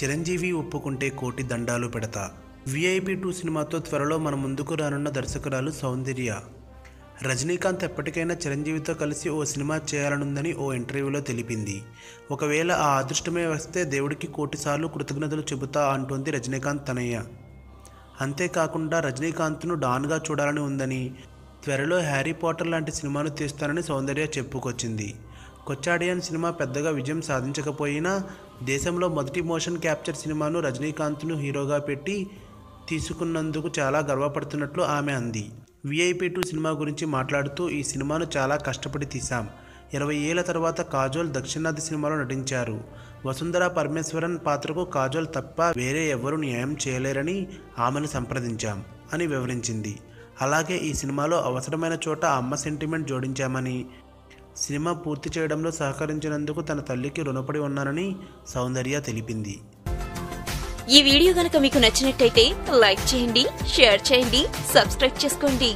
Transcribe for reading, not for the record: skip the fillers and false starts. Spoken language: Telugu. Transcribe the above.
చిరంజీవి ఒప్పుకుంటే కోటి దండాలు పెడతా. VIP 2 సినిమాతో త్వరలో మన ముందుకు రానున్న దర్శకురాలు సౌందర్య. రజనీకాంత్ ఎప్పటికైనా చిరంజీవితో కలిసి ఓ సినిమా చేయాలనుందని ఓ ఇంటర్వ్యూలో తెలిపింది. ఒకవేళ ఆ అదృష్టమే వస్తే దేవుడికి కోటిసార్లు కృతజ్ఞతలు చెబుతా అంటోంది రజనీకాంత్ తనయ్య. అంతేకాకుండా రజనీకాంత్ను డాన్గా చూడాలని ఉందని, త్వరలో హ్యారీ పాటర్ లాంటి సినిమాను తీస్తానని సౌందర్య చెప్పుకొచ్చింది. కొచ్చాడియన్ సినిమా పెద్దగా విజయం సాధించకపోయినా దేశంలో మొదటి మోషన్ క్యాప్చర్ సినిమాను రజనీకాంత్ను హీరోగా పెట్టి తీసుకున్నందుకు చాలా గర్వపడుతున్నట్లు ఆమె అంది. VIP 2 సినిమా గురించి మాట్లాడుతూ, ఈ సినిమాను చాలా కష్టపడి తీశాం. 20 ఏళ్ల తర్వాత కాజోల్ దక్షిణాది సినిమాలో నటించారు. వసుంధర పరమేశ్వరన్ పాత్రకు కాజోల్ తప్ప వేరే ఎవరూ న్యాయం చేయలేరని ఆమెను సంప్రదించాం అని వివరించింది. అలాగే ఈ సినిమాలో అవసరమైన చోట అమ్మ సెంటిమెంట్ జోడించామని, సినిమా పూర్తి చేయడంలో సహకరించినందుకు తన తల్లికి రుణపడి ఉన్నానని సౌందర్య తెలిపింది. ఈ వీడియో గనుక మీకు నచ్చినట్టయితే లైక్ చేయండి, షేర్ చేయండి, సబ్స్క్రైబ్ చేసుకోండి.